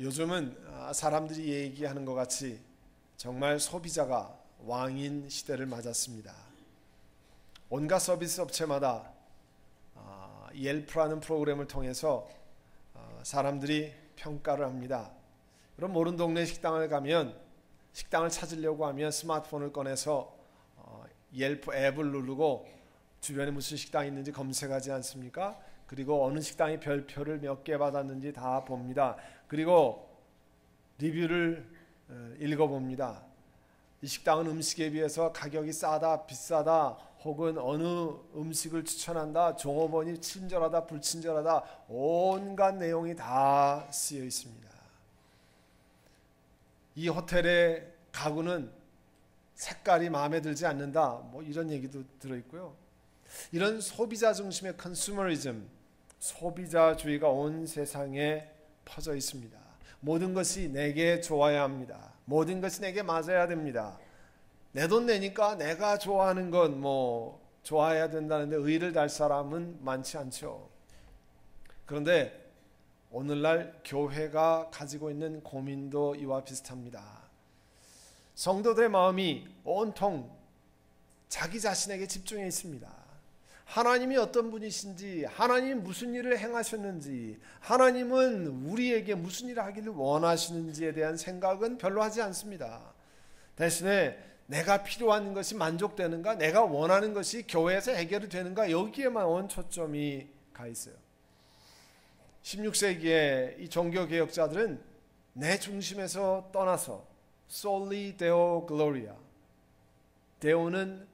요즘은 사람들이 얘기하는 것 같이 정말 소비자가 왕인 시대를 맞았습니다. 온갖 서비스 업체마다 옐프라는 프로그램을 통해서 사람들이 평가를 합니다. 그럼 모르는 동네 식당을 가면 식당을 찾으려고 하면 스마트폰을 꺼내서 옐프 앱을 누르고 주변에 무슨 식당이 있는지 검색하지 않습니까? 그리고 어느 식당이 별표를 몇 개 받았는지 다 봅니다. 그리고 리뷰를 읽어봅니다. 이 식당은 음식에 비해서 가격이 싸다, 비싸다, 혹은 어느 음식을 추천한다, 종업원이 친절하다, 불친절하다, 온갖 내용이 다 쓰여 있습니다. 이 호텔의 가구는 색깔이 마음에 들지 않는다, 뭐 이런 얘기도 들어있고요. 이런 소비자 중심의 컨슈머리즘, 소비자주의가 온 세상에 퍼져 있습니다. 모든 것이 내게 좋아야 합니다. 모든 것이 내게 맞아야 됩니다. 내 돈 내니까 내가 좋아하는 건 좋아해야 된다는데 의의를 달 사람은 많지 않죠. 그런데 오늘날 교회가 가지고 있는 고민도 이와 비슷합니다. 성도들의 마음이 온통 자기 자신에게 집중해 있습니다. 하나님이 어떤 분이신지, 하나님이 무슨 일을 행하셨는지, 하나님은 우리에게 무슨 일을 하기를 원하시는지에 대한 생각은 별로 하지 않습니다. 대신에 내가 필요한 것이 만족되는가, 내가 원하는 것이 교회에서 해결이 되는가, 여기에만 온 초점이 가 있어요. 16세기의 이 종교개혁자들은 내 중심에서 떠나서 Soli Deo Gloria, Deo는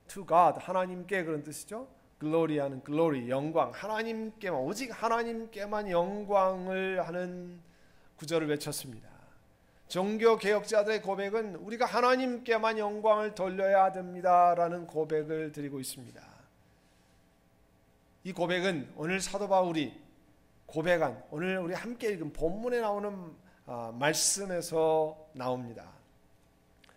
to God, 하나님께 그런 뜻이죠. Gloria는 glory, 영광, 하나님께만, 오직 하나님께만 영광을 하는 구절을 외쳤습니다. 종교개혁자들의 고백은 우리가 하나님께만 영광을 돌려야 됩니다라는 고백을 드리고 있습니다. 이 고백은 오늘 사도 바울이 고백한, 오늘 우리 함께 읽은 본문에 나오는 말씀에서 나옵니다.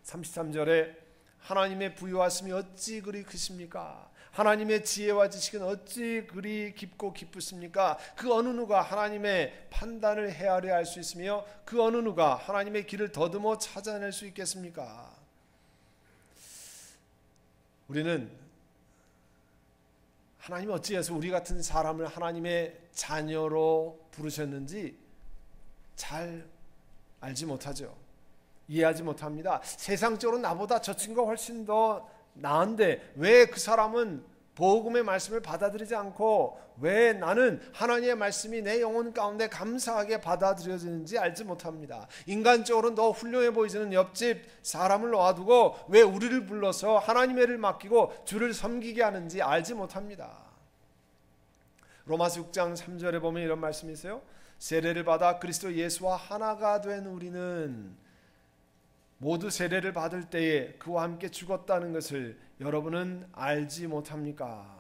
33절에 하나님의 부유하심이 어찌 그리 크십니까? 하나님의 지혜와 지식은 어찌 그리 깊고 깊으십니까? 그 어느 누가 하나님의 판단을 헤아려 알 수 있으며 그 어느 누가 하나님의 길을 더듬어 찾아낼 수 있겠습니까? 우리는 하나님이 어찌해서 우리 같은 사람을 하나님의 자녀로 부르셨는지 잘 알지 못하죠. 이해하지 못합니다. 세상적으로 나보다 저 친구가 훨씬 더 나은데 왜 그 사람은 복음의 말씀을 받아들이지 않고 왜 나는 하나님의 말씀이 내 영혼 가운데 감사하게 받아들여지는지 알지 못합니다. 인간적으로는 더 훌륭해 보이지는 옆집 사람을 놓아두고 왜 우리를 불러서 하나님의 일을 맡기고 주를 섬기게 하는지 알지 못합니다. 로마서 6장 3절에 보면 이런 말씀이 있어요. 세례를 받아 그리스도 예수와 하나가 된 우리는 모두 세례를 받을 때에 그와 함께 죽었다는 것을 여러분은 알지 못합니까?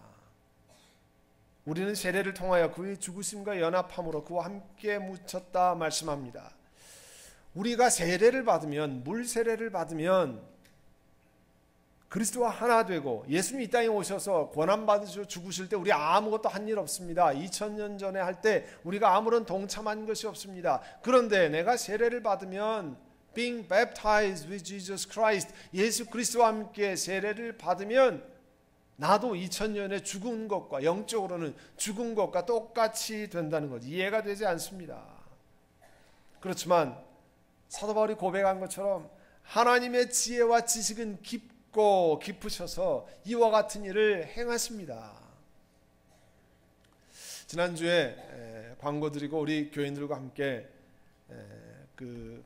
우리는 세례를 통하여 그의 죽으심과 연합함으로 그와 함께 묻혔다 말씀합니다. 우리가 세례를 받으면, 물 세례를 받으면 그리스도와 하나 되고 예수님이 이 땅에 오셔서 고난 받으시고 죽으실 때 우리 아무것도 한 일 없습니다. 2000년 전에 할 때 우리가 아무런 동참한 것이 없습니다. 그런데 내가 세례를 받으면 being baptized with Jesus Christ, 예수 그리스도와 함께 세례를 받으면 나도 2000년에 죽은 것과 영적으로는 죽은 것과 똑같이 된다는 것, 이해가 되지 않습니다. 그렇지만 사도 바울이 고백한 것처럼 하나님의 지혜와 지식은 깊고 깊으셔서 이와 같은 일을 행하십니다. 지난주에 광고 드리고 우리 교인들과 함께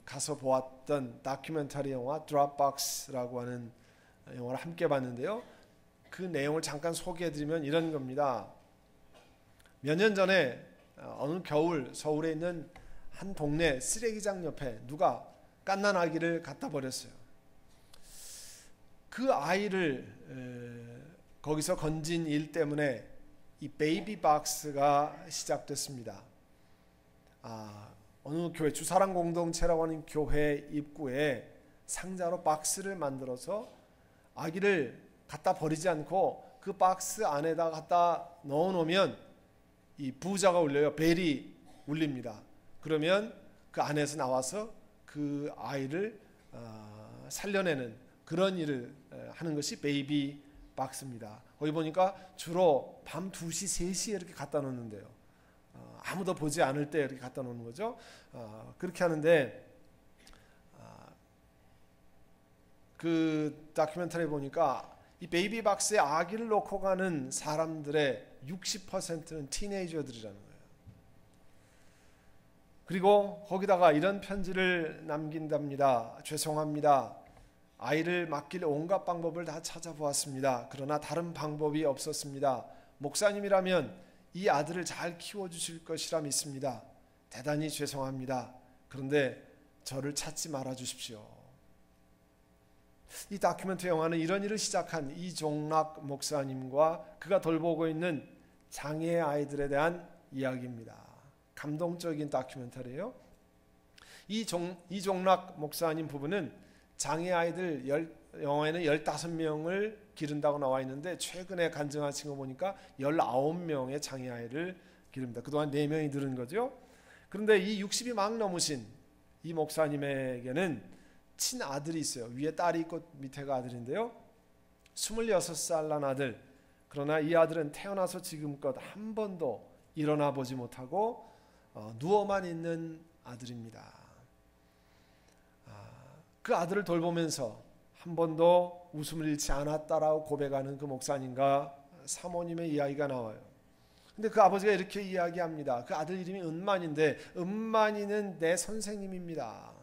가서 보았던 다큐멘터리 영화 드롭박스라고 하는 영화를 함께 봤는데요. 그 내용을 잠깐 소개해드리면 이런 겁니다. 몇 년 전에 어느 겨울 서울에 있는 한 동네 쓰레기장 옆에 누가 갓난 아기를 갖다 버렸어요. 그 아이를 거기서 건진 일 때문에 이 베이비 박스가 시작됐습니다. 어느 교회, 주사랑 공동체라고 하는 교회 입구에 상자로 박스를 만들어서 아기를 갖다 버리지 않고 그 박스 안에다 갖다 넣어놓으면 이 부자가 울려요. 벨이 울립니다. 그러면 그 안에서 나와서 그 아이를 살려내는 그런 일을 하는 것이 베이비 박스입니다. 거기 보니까 주로 밤 2시, 3시에 이렇게 갖다 놓는데요. 아무도 보지 않을 때 이렇게 갖다 놓는 거죠. 그렇게 하는데 그 다큐멘터리 보니까 이 베이비 박스에 아기를 놓고 가는 사람들의 60%는 티네이저들이라는 거예요. 그리고 거기다가 이런 편지를 남긴답니다. 죄송합니다. 아이를 맡길 온갖 방법을 다 찾아보았습니다. 그러나 다른 방법이 없었습니다. 목사님이라면 이 아들을 잘 키워주실 것이라 믿습니다. 대단히 죄송합니다. 그런데 저를 찾지 말아 주십시오. 이 다큐멘터리 영화는 이런 일을 시작한 이종락 목사님과 그가 돌보고 있는 장애 아이들에 대한 이야기입니다. 감동적인 다큐멘터리예요. 이종락 목사님 부부는 장애 아이들 영화에는 15명을 기른다고 나와 있는데 최근에 간증하신 거 보니까 19명의 장애 아이를 기릅니다. 그동안 4명이 늘은 거죠. 그런데 이 60이 막 넘으신 이 목사님에게는 친아들이 있어요. 위에 딸이 있고 밑에가 아들인데요. 26살 난 아들. 그러나 이 아들은 태어나서 지금껏 한 번도 일어나 보지 못하고 누워만 있는 아들입니다. 그 아들을 돌보면서 한 번도 웃음을 잃지 않았다라고 고백하는 그 목사님과 사모님의 이야기가 나와요. 근데 그 아버지가 이렇게 이야기합니다. 그 아들 이름이 은만인데 은만이는 내 선생님입니다.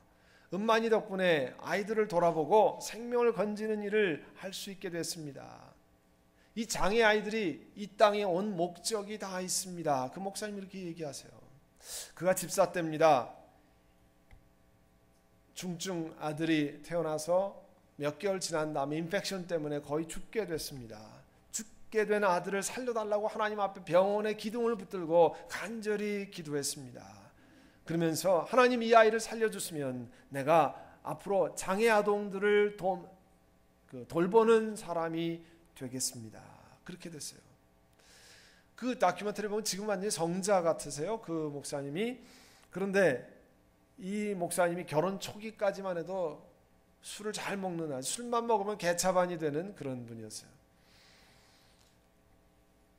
은만이 덕분에 아이들을 돌아보고 생명을 건지는 일을 할 수 있게 됐습니다. 이 장애 아이들이 이 땅에 온 목적이 다 있습니다. 그 목사님이 이렇게 얘기하세요. 그가 집사 때입니다. 중증 아들이 태어나서 몇 개월 지난 다음에 인펙션 때문에 거의 죽게 됐습니다. 죽게 된 아들을 살려달라고 하나님 앞에 병원에 기둥을 붙들고 간절히 기도했습니다. 그러면서 하나님 이 아이를 살려줬으면 내가 앞으로 장애 아동들을 돌보는 사람이 되겠습니다. 그렇게 됐어요. 그 다큐멘터리 보면 지금 완전히 성자 같으세요. 그 목사님이. 그런데 이 목사님이 결혼 초기까지만 해도 술을 잘 먹는 아주 술만 먹으면 개차반이 되는 그런 분이었어요.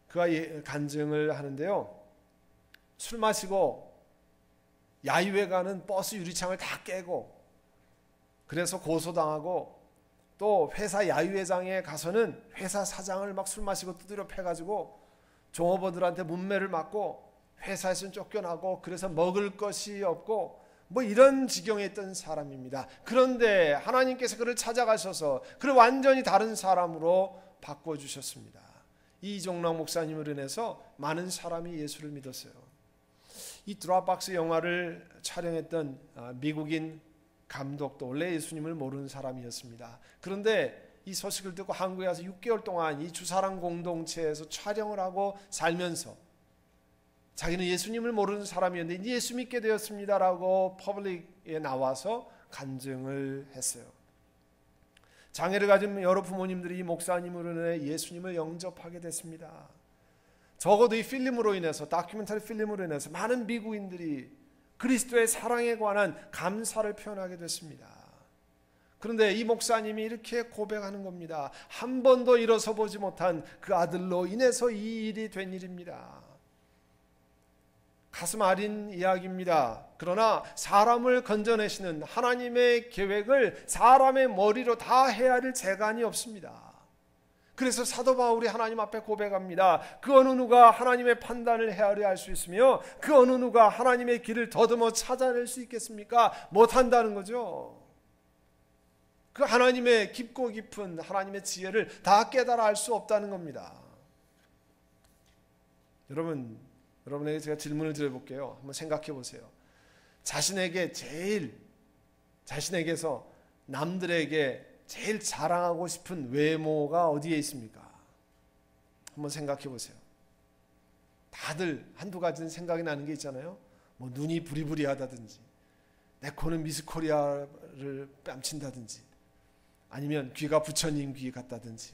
그가 간증을 하는데요. 술 마시고 야유회 가는 버스 유리창을 다 깨고 그래서 고소당하고 또 회사 야유회장에 가서는 회사 사장을 막 술 마시고 두드려 패가지고 종업원들한테 문매를 맞고 회사에서는 쫓겨나고 그래서 먹을 것이 없고 뭐 이런 지경에 있던 사람입니다. 그런데 하나님께서 그를 찾아가셔서 그를 완전히 다른 사람으로 바꿔주셨습니다. 이종락 목사님을 인해서 많은 사람이 예수를 믿었어요. 이 드롭박스 영화를 촬영했던 미국인 감독도 원래 예수님을 모르는 사람이었습니다. 그런데 이 소식을 듣고 한국에 와서 6개월 동안 이 주사랑 공동체에서 촬영을 하고 살면서 자기는 예수님을 모르는 사람이었는데 예수 믿게 되었습니다라고 퍼블릭에 나와서 간증을 했어요. 장애를 가진 여러 부모님들이 이 목사님으로 인해 예수님을 영접하게 됐습니다. 적어도 이 필름으로 인해서 다큐멘터리 필름으로 인해서 많은 미국인들이 그리스도의 사랑에 관한 감사를 표현하게 됐습니다. 그런데 이 목사님이 이렇게 고백하는 겁니다. 한 번도 일어서 보지 못한 그 아들로 인해서 이 일이 된 일입니다. 가슴 아린 이야기입니다. 그러나 사람을 건져내시는 하나님의 계획을 사람의 머리로 다 헤아릴 재간이 없습니다. 그래서 사도 바울이 하나님 앞에 고백합니다. 그 어느 누가 하나님의 판단을 헤아려 할 수 있으며 그 어느 누가 하나님의 길을 더듬어 찾아낼 수 있겠습니까? 못한다는 거죠. 그 하나님의 깊고 깊은 하나님의 지혜를 다 깨달아 알 수 없다는 겁니다. 여러분에게 제가 질문을 드려볼게요. 한번 생각해 보세요. 자신에게서 남들에게 제일 자랑하고 싶은 외모가 어디에 있습니까? 한번 생각해 보세요. 다들 한두 가지는 생각이 나는 게 있잖아요. 뭐 눈이 부리부리하다든지 내 코는 미스 코리아를 뺨친다든지 아니면 귀가 부처님 귀 같다든지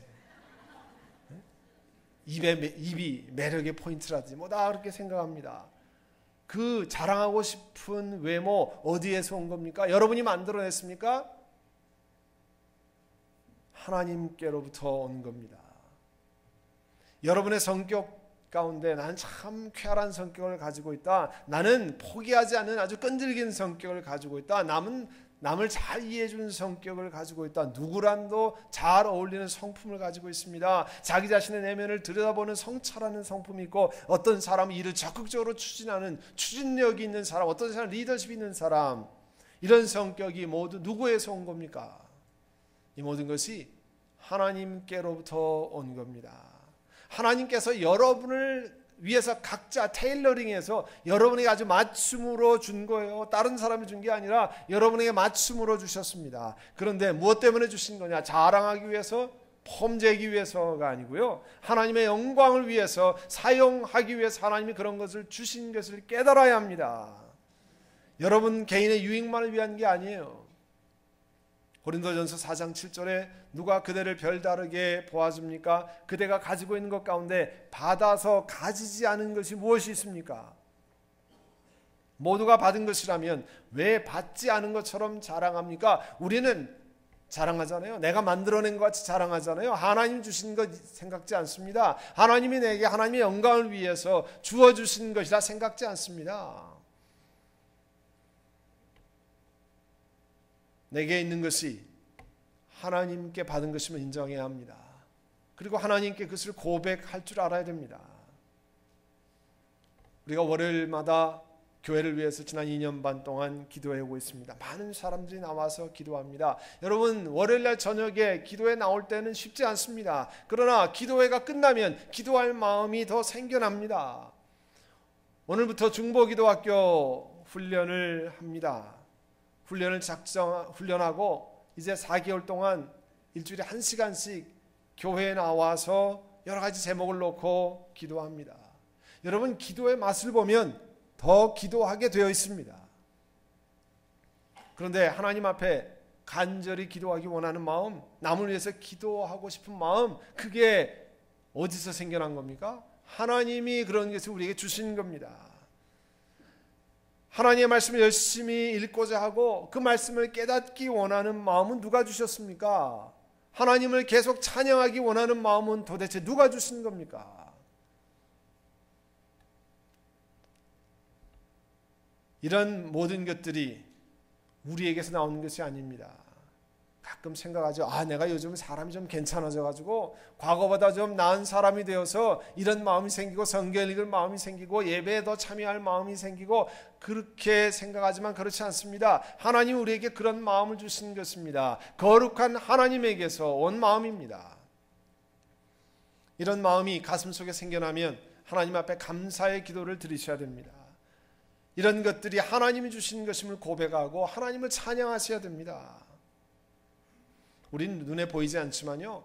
입이 매력의 포인트라든지 뭐 다 그렇게 생각합니다. 그 자랑하고 싶은 외모 어디에서 온 겁니까? 여러분이 만들어냈습니까? 하나님께로부터 온 겁니다. 여러분의 성격 가운데 나는 참 쾌활한 성격을 가지고 있다. 나는 포기하지 않는 아주 끈질긴 성격을 가지고 있다. 남을 잘 이해해주는 성격을 가지고 있다. 누구랑도 잘 어울리는 성품을 가지고 있습니다. 자기 자신의 내면을 들여다보는 성찰하는 성품이 있고, 어떤 사람은 일을 적극적으로 추진하는 추진력이 있는 사람, 어떤 사람은 리더십이 있는 사람, 이런 성격이 모두 누구에서 온 겁니까? 이 모든 것이 하나님께로부터 온 겁니다. 하나님께서 여러분을 위해서 각자 테일러링해서 여러분에게 아주 맞춤으로 준 거예요. 다른 사람이 준 게 아니라 여러분에게 맞춤으로 주셨습니다. 그런데 무엇 때문에 주신 거냐? 자랑하기 위해서, 폼재기 위해서가 아니고요. 하나님의 영광을 위해서, 사용하기 위해서 하나님이 그런 것을 주신 것을 깨달아야 합니다. 여러분 개인의 유익만을 위한 게 아니에요. 고린도전서 4장 7절에 누가 그대를 별다르게 보아줍니까? 그대가 가지고 있는 것 가운데 받아서 가지지 않은 것이 무엇이 있습니까? 모두가 받은 것이라면 왜 받지 않은 것처럼 자랑합니까? 우리는 자랑하잖아요. 내가 만들어낸 것 같이 자랑하잖아요. 하나님 주신 것 생각지 않습니다. 하나님이 내게 하나님의 영광을 위해서 주어주신 것이라 생각지 않습니다. 내게 있는 것이 하나님께 받은 것임을 인정해야 합니다. 그리고 하나님께 그것을 고백할 줄 알아야 됩니다. 우리가 월요일마다 교회를 위해서 지난 2년 반 동안 기도해 오고 있습니다. 많은 사람들이 나와서 기도합니다. 여러분, 월요일날 저녁에 기도회 나올 때는 쉽지 않습니다. 그러나 기도회가 끝나면 기도할 마음이 더 생겨납니다. 오늘부터 중보기도학교 훈련을 합니다. 훈련하고 이제 4개월 동안 일주일에 1시간씩 교회에 나와서 여러 가지 제목을 놓고 기도합니다. 여러분, 기도의 맛을 보면 더 기도하게 되어 있습니다. 그런데 하나님 앞에 간절히 기도하기 원하는 마음, 남을 위해서 기도하고 싶은 마음, 그게 어디서 생겨난 겁니까? 하나님이 그런 것을 우리에게 주신 겁니다. 하나님의 말씀을 열심히 읽고자 하고 그 말씀을 깨닫기 원하는 마음은 누가 주셨습니까? 하나님을 계속 찬양하기 원하는 마음은 도대체 누가 주신 겁니까? 이런 모든 것들이 우리에게서 나오는 것이 아닙니다. 가끔 생각하죠. 내가 요즘 사람이 좀 괜찮아져 가지고 과거보다 좀 나은 사람이 되어서 이런 마음이 생기고 성경 읽을 마음이 생기고 예배에 더 참여할 마음이 생기고, 그렇게 생각하지만 그렇지 않습니다. 하나님 우리에게 그런 마음을 주신 것입니다. 거룩한 하나님에게서 온 마음입니다. 이런 마음이 가슴속에 생겨나면 하나님 앞에 감사의 기도를 드리셔야 됩니다. 이런 것들이 하나님이 주신 것임을 고백하고 하나님을 찬양하셔야 됩니다. 우린 눈에 보이지 않지만요,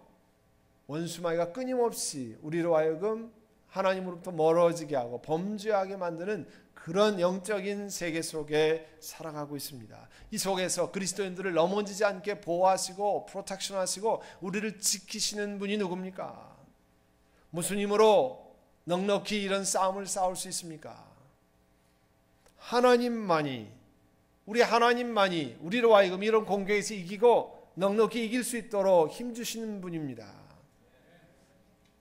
원수마귀가 끊임없이 우리로 하여금 하나님으로부터 멀어지게 하고 범죄하게 만드는 그런 영적인 세계 속에 살아가고 있습니다. 이 속에서 그리스도인들을 넘어지지 않게 보호하시고 프로텍션 하시고 우리를 지키시는 분이 누굽니까? 무슨 힘으로 넉넉히 이런 싸움을 싸울 수 있습니까? 하나님만이, 우리 하나님만이 우리로 하여금 이런 공격에서 이기고 넉넉히 이길 수 있도록 힘주시는 분입니다.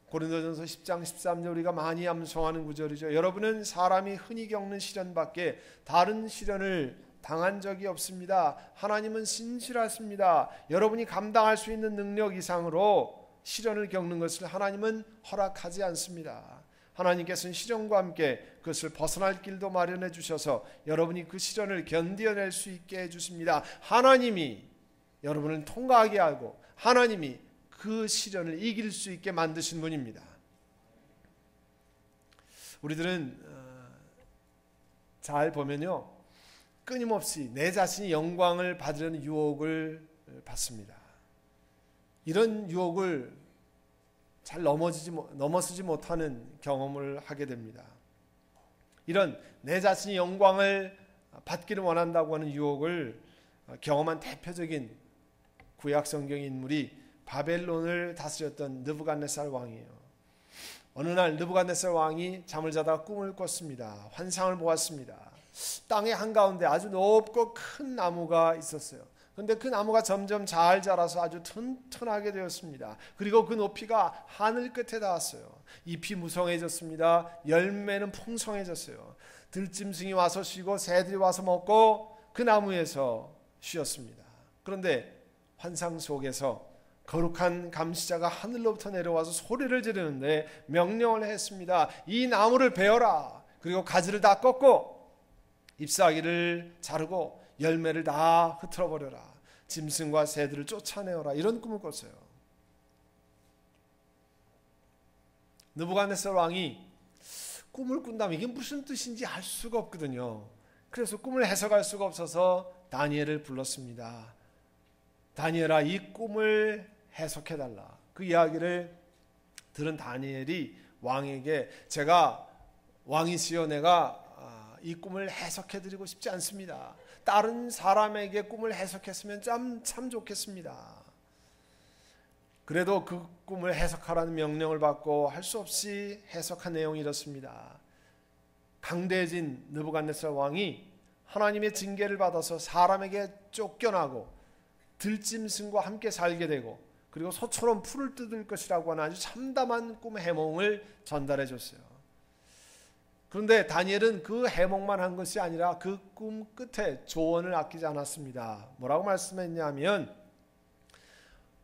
고린도전서 10장 13절 우리가 많이 암송하는 구절이죠. 여러분은 사람이 흔히 겪는 시련밖에 다른 시련을 당한 적이 없습니다. 하나님은 신실하십니다. 여러분이 감당할 수 있는 능력 이상으로 시련을 겪는 것을 하나님은 허락하지 않습니다. 하나님께서는 시련과 함께 그것을 벗어날 길도 마련해 주셔서 여러분이 그 시련을 견뎌낼 수 있게 해주십니다. 하나님이 여러분을 통과하게 하고 하나님이 그 시련을 이길 수 있게 만드신 분입니다. 우리들은 잘 보면요, 끊임없이 내 자신이 영광을 받으려는 유혹을 받습니다. 이런 유혹을 잘 넘어서지 못하는 경험을 하게 됩니다. 이런 내 자신이 영광을 받기를 원한다고 하는 유혹을 경험한 대표적인 구약 성경 인물이 바벨론을 다스렸던 느부갓네살 왕이에요. 어느 날 느부갓네살 왕이 잠을 자다가 꿈을 꿨습니다. 환상을 보았습니다. 땅의 한가운데 아주 높고 큰 나무가 있었어요. 그런데 그 나무가 점점 잘 자라서 아주 튼튼하게 되었습니다. 그리고 그 높이가 하늘 끝에 닿았어요. 잎이 무성해졌습니다. 열매는 풍성해졌어요. 들짐승이 와서 쉬고 새들이 와서 먹고 그 나무에서 쉬었습니다. 그런데 환상 속에서 거룩한 감시자가 하늘로부터 내려와서 소리를 지르는데 명령을 했습니다. 이 나무를 베어라. 그리고 가지를 다 꺾고 잎사귀를 자르고 열매를 다 흩어져 버려라. 짐승과 새들을 쫓아내어라. 이런 꿈을 꿨어요. 느부갓네살 왕이 꿈을 꾼다면 이게 무슨 뜻인지 알 수가 없거든요. 그래서 꿈을 해석할 수가 없어서 다니엘을 불렀습니다. 다니엘아, 이 꿈을 해석해달라. 그 이야기를 들은 다니엘이 왕에게 제가 왕이시여 내가 이 꿈을 해석해드리고 싶지 않습니다. 다른 사람에게 꿈을 해석했으면 참 좋겠습니다. 그래도 그 꿈을 해석하라는 명령을 받고 할 수 없이 해석한 내용이 이렇습니다. 강대해진 느부갓네살 왕이 하나님의 징계를 받아서 사람에게 쫓겨나고 들짐승과 함께 살게 되고 그리고 소처럼 풀을 뜯을 것이라고 하는 아주 참담한 꿈 해몽을 전달해 줬어요. 그런데 다니엘은 그 해몽만 한 것이 아니라 그 꿈 끝에 조언을 아끼지 않았습니다. 뭐라고 말씀했냐면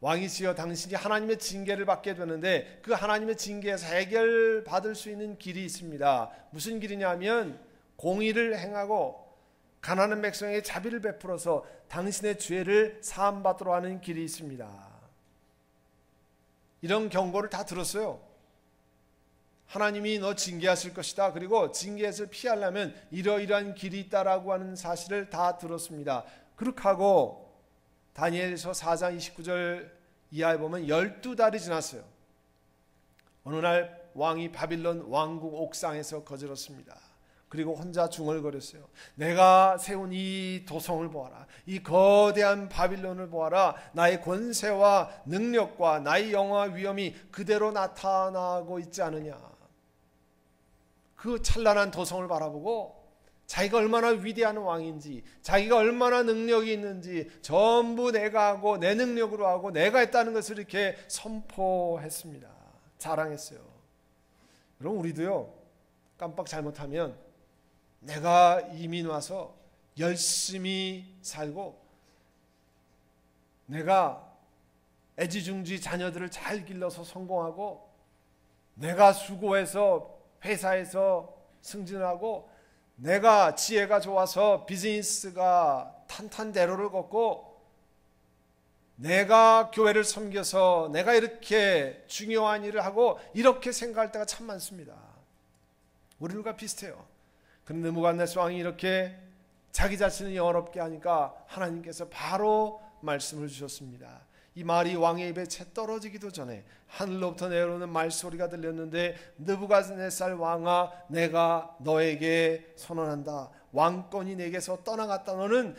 왕이시여 당신이 하나님의 징계를 받게 되는데 그 하나님의 징계에서 해결받을 수 있는 길이 있습니다. 무슨 길이냐면 공의를 행하고 가난한 백성에게 자비를 베풀어서 당신의 죄를 사함받도록 하는 길이 있습니다. 이런 경고를 다 들었어요. 하나님이 너 징계하실 것이다. 그리고 징계에서 피하려면 이러이러한 길이 있다라고 하는 사실을 다 들었습니다. 그렇게 하고 다니엘서 4장 29절 이하에 보면 12달이 지났어요. 어느 날 왕이 바빌론 왕궁 옥상에서 거들었습니다. 그리고 혼자 중얼거렸어요. 내가 세운 이 도성을 보아라. 이 거대한 바빌론을 보아라. 나의 권세와 능력과 나의 영화와 위엄이 그대로 나타나고 있지 않느냐. 그 찬란한 도성을 바라보고 자기가 얼마나 위대한 왕인지, 자기가 얼마나 능력이 있는지 전부 내가 하고 내 능력으로 하고 내가 했다는 것을 이렇게 선포했습니다. 자랑했어요. 여러분, 우리도요, 깜빡 잘못하면 내가 이민 와서 열심히 살고 내가 애지중지 자녀들을 잘 길러서 성공하고 내가 수고해서 회사에서 승진하고 내가 지혜가 좋아서 비즈니스가 탄탄대로를 걷고 내가 교회를 섬겨서 내가 이렇게 중요한 일을 하고 이렇게 생각할 때가 참 많습니다. 우리들과 비슷해요. 그런데 느부갓네살 왕이 이렇게 자기 자신을 영어롭게 하니까 하나님께서 바로 말씀을 주셨습니다. 이 말이 왕의 입에 채 떨어지기도 전에 하늘로부터 내려오는 말소리가 들렸는데 느부갓네살 왕아 내가 너에게 선언한다. 왕권이 내게서 떠나갔다. 너는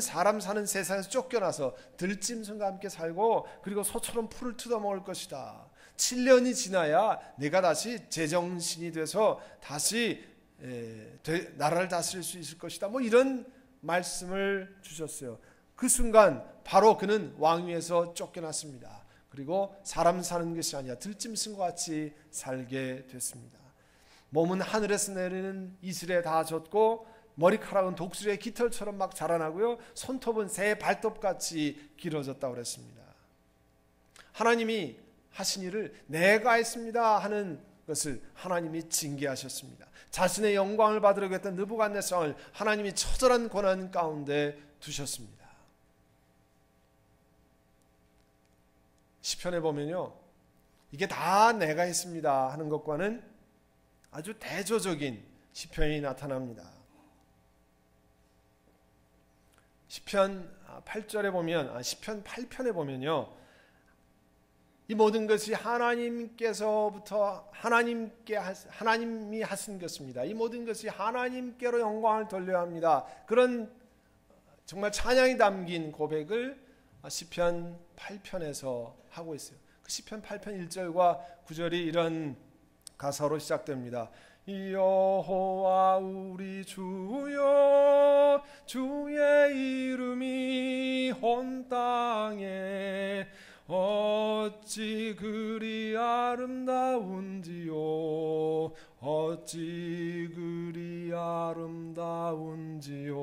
사람 사는 세상에서 쫓겨나서 들짐승과 함께 살고 그리고 소처럼 풀을 뜯어먹을 것이다. 7년이 지나야 내가 다시 제정신이 돼서 다시 나라를 다스릴 수 있을 것이다. 뭐 이런 말씀을 주셨어요. 그 순간 바로 그는 왕위에서 쫓겨났습니다. 그리고 사람 사는 것이 아니라 들짐승과 같이 살게 됐습니다. 몸은 하늘에서 내리는 이슬에 다 젖고 머리카락은 독수리의 깃털처럼 막 자라나고요. 손톱은 새 발톱같이 길어졌다고 그랬습니다. 하나님이 하신 일을 내가 했습니다 하는 것을 하나님이 징계하셨습니다. 자신의 영광을 받으려고 했던 느부갓네살을 하나님이 처절한 고난 가운데 두셨습니다. 시편에 보면요, 이게 다 내가 했습니다 하는 것과는 아주 대조적인 시편이 나타납니다. 시편 8절에 보면, 시편 8편에 보면요, 이 모든 것이 하나님께서부터 하나님이 하신 것입니다. 이 모든 것이 하나님께로 영광을 돌려야 합니다. 그런 정말 찬양이 담긴 고백을 시편 8편에서 하고 있어요. 그 시편 8편 1절과 9절이 이런 가사로 시작됩니다. 여호와 우리 주여, 주의 이름이 온 땅에 어찌 그리 아름다운지요, 어찌 그리 아름다운지요.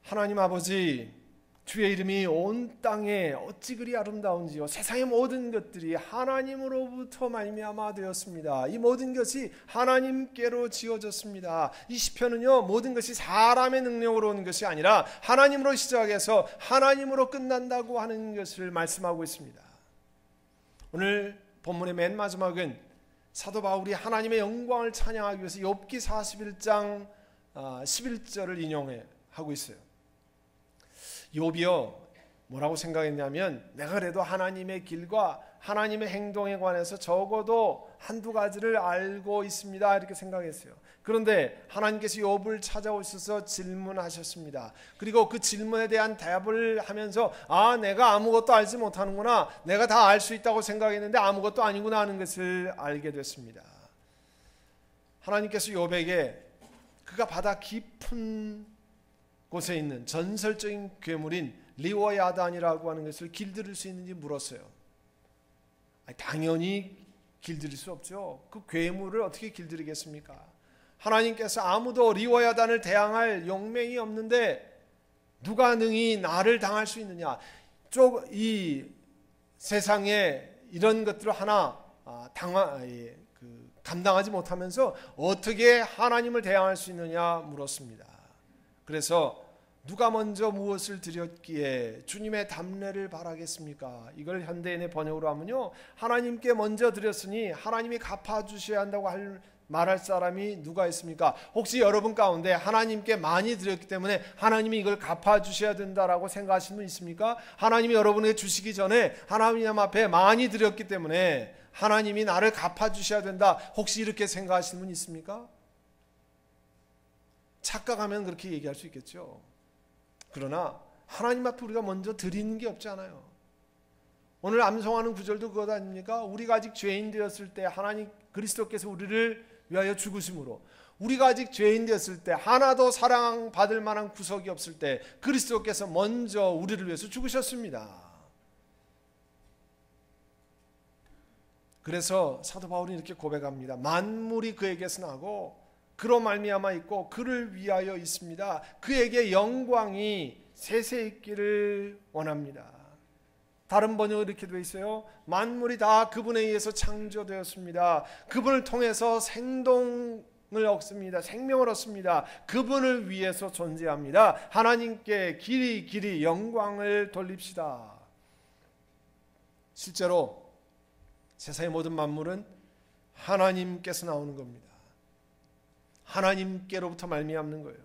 하나님 아버지, 주의 이름이 온 땅에 어찌 그리 아름다운지요. 세상의 모든 것들이 하나님으로부터 말미암아 되었습니다. 이 모든 것이 하나님께로 지어졌습니다. 이 시편은요, 모든 것이 사람의 능력으로 오는 것이 아니라 하나님으로 시작해서 하나님으로 끝난다고 하는 것을 말씀하고 있습니다. 오늘 본문의 맨 마지막은 사도 바울이 하나님의 영광을 찬양하기 위해서 욥기 41장 11절을 인용하고 있어요. 욥이요, 뭐라고 생각했냐면, 내가 그래도 하나님의 길과 하나님의 행동에 관해서 적어도 한두 가지를 알고 있습니다, 이렇게 생각했어요. 그런데 하나님께서 욥을 찾아오셔서 질문하셨습니다. 그리고 그 질문에 대한 대답을 하면서 내가 아무것도 알지 못하는구나, 내가 다 알 수 있다고 생각했는데 아무것도 아니구나 하는 것을 알게 됐습니다. 하나님께서 욥에게 그가 바다 깊은 곳에 있는 전설적인 괴물인 리워야단이라고 하는 것을 길들일 수 있는지 물었어요. 당연히 길들일 수 없죠. 그 괴물을 어떻게 길들이겠습니까? 하나님께서 아무도 리워야단을 대항할 용맹이 없는데 누가 능히 나를 당할 수 있느냐? 이 세상에 이런 것들을 하나 감당하지 못하면서 어떻게 하나님을 대항할 수 있느냐 물었습니다. 그래서 누가 먼저 무엇을 드렸기에 주님의 답례를 바라겠습니까? 이걸 현대인의 번역으로 하면요, 하나님께 먼저 드렸으니 하나님이 갚아주셔야 한다고 말할 사람이 누가 있습니까? 혹시 여러분 가운데 하나님께 많이 드렸기 때문에 하나님이 이걸 갚아주셔야 된다라고 생각하시는 분 있습니까? 하나님이 여러분에게 주시기 전에 하나님 앞에 많이 드렸기 때문에 하나님이 나를 갚아주셔야 된다, 혹시 이렇게 생각하시는 분 있습니까? 착각하면 그렇게 얘기할 수 있겠죠. 그러나 하나님 앞에 우리가 먼저 드리는 게 없지 않아요. 오늘 암송하는 구절도 그것 아닙니까? 우리가 아직 죄인 되었을 때 하나님 그리스도께서 우리를 위하여 죽으심으로, 우리가 아직 죄인 되었을 때 하나도 사랑받을 만한 구석이 없을 때 그리스도께서 먼저 우리를 위해서 죽으셨습니다. 그래서 사도 바울이 이렇게 고백합니다. 만물이 그에게서 나고 그로 말미암아 있고 그를 위하여 있습니다. 그에게 영광이 세세 있기를 원합니다. 다른 번역은 이렇게 되어 있어요. 만물이 다 그분에 의해서 창조되었습니다. 그분을 통해서 생동을 얻습니다. 생명을 얻습니다. 그분을 위해서 존재합니다. 하나님께 길이 영광을 돌립시다. 실제로 세상의 모든 만물은 하나님께서 나오는 겁니다. 하나님께로부터 말미암는 거예요.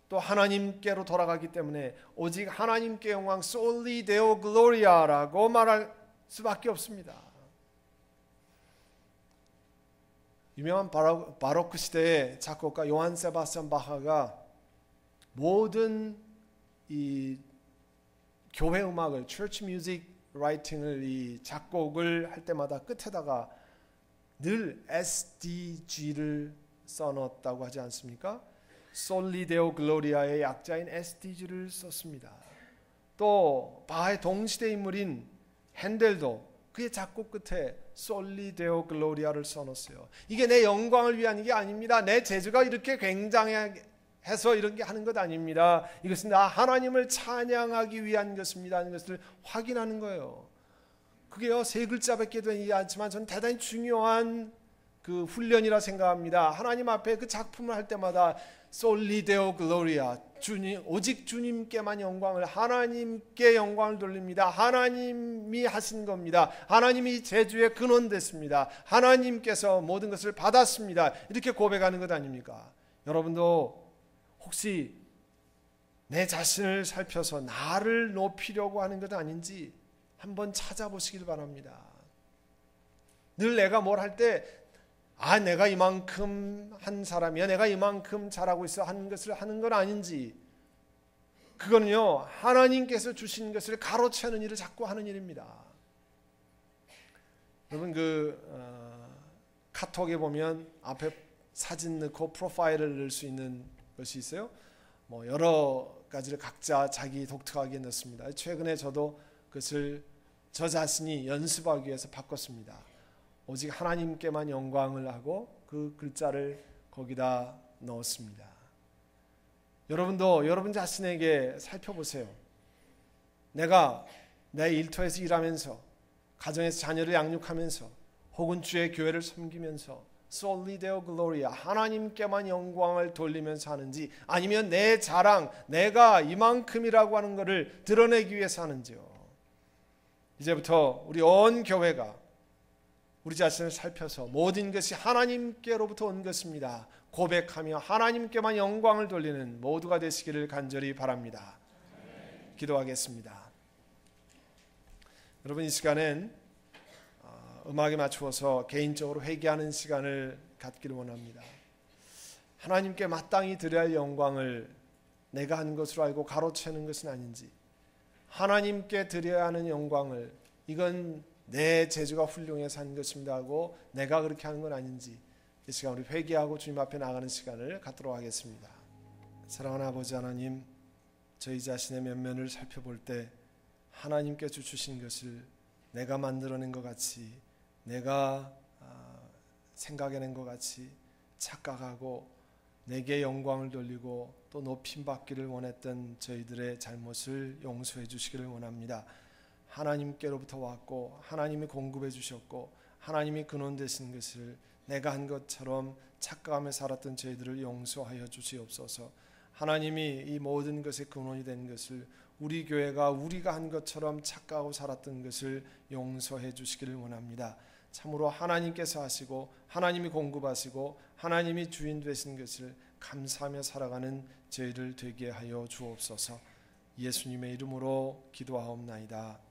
또 하나님께로 돌아가기 때문에 오직 하나님께 영광, Soli Deo Gloria라고 말할 수밖에 없습니다. 유명한 바로크 시대의 작곡가 요한 세바스찬 바하가 모든 이 교회 음악을, Church Music Writing을, 이 작곡을 할 때마다 끝에다가 늘 SDG를 써놓았다고 하지 않습니까? Soli Deo Gloria의 약자인 SDG를 썼습니다. 또 바하의 동시대 인물인 핸델도 그의 작곡 끝에 Soli Deo Gloria를 써놓았어요. 이게 내 영광을 위한 게 아닙니다. 내 재주가 이렇게 굉장해서 이런 게 하는 것 아닙니다. 이것은 나 하나님을 찬양하기 위한 것입니다 하는 것을 확인하는 거예요. 그게요, 세 글자밖에 되지 않지만 저는 대단히 중요한 그 훈련이라 생각합니다. 하나님 앞에 그 작품을 할 때마다 Soli Deo Gloria, 주님, 오직 주님께만 영광을, 하나님께 영광을 돌립니다. 하나님이 하신 겁니다. 하나님이 제주의 근원 됐습니다. 하나님께서 모든 것을 받았습니다. 이렇게 고백하는 것 아닙니까? 여러분도 혹시 내 자신을 살펴서 나를 높이려고 하는 것 아닌지 한번 찾아보시길 바랍니다. 늘 내가 뭘 할 때 내가 이만큼 한 사람이야, 내가 이만큼 잘하고 있어 하는 것을 하는 건 아닌지, 그거는요 하나님께서 주신 것을 가로채는 일을 자꾸 하는 일입니다. 여러분 카톡에 보면 앞에 사진 넣고 프로파일을 넣을 수 있는 것이 있어요. 뭐 여러 가지를 각자 자기 독특하게 넣습니다. 최근에 저도 그것을 저 자신이 연습하기 위해서 바꿨습니다. 오직 하나님께만 영광을 하고 그 글자를 거기다 넣었습니다. 여러분도 여러분 자신에게 살펴보세요. 내가 내 일터에서 일하면서, 가정에서 자녀를 양육하면서, 혹은 주의 교회를 섬기면서 Soli Deo Gloria, 하나님께만 영광을 돌리면서 하는지, 아니면 내 자랑, 내가 이만큼이라고 하는 것을 드러내기 위해서 하는지요. 이제부터 우리 온 교회가 우리 자신을 살펴서 모든 것이 하나님께로부터 온 것입니다 고백하며 하나님께만 영광을 돌리는 모두가 되시기를 간절히 바랍니다. 기도하겠습니다. 여러분, 이 시간엔 음악에 맞추어서 개인적으로 회개하는 시간을 갖기를 원합니다. 하나님께 마땅히 드려야 할 영광을 내가 한 것으로 알고 가로채는 것은 아닌지, 하나님께 드려야 하는 영광을 이건 내 재주가 훌륭해서 한 것입니다 하고 내가 그렇게 하는 건 아닌지, 이 시간 우리 회개하고 주님 앞에 나가는 시간을 갖도록 하겠습니다. 사랑하는 아버지 하나님, 저희 자신의 면면을 살펴볼 때 하나님께서 주신 것을 내가 만들어낸 것 같이, 내가 생각해낸 것 같이 착각하고 내게 영광을 돌리고 또 높임받기를 원했던 저희들의 잘못을 용서해 주시기를 원합니다. 하나님께로부터 왔고 하나님이 공급해 주셨고 하나님이 근원 되신 것을 내가 한 것처럼 착각하며 살았던 저희들을 용서하여 주시옵소서. 하나님이 이 모든 것의 근원이 된 것을 우리 교회가 우리가 한 것처럼 착각하고 살았던 것을 용서해 주시기를 원합니다. 참으로 하나님께서 하시고 하나님이 공급하시고 하나님이 주인 되신 것을 감사하며 살아가는 저희를 되게 하여 주옵소서. 예수님의 이름으로 기도하옵나이다.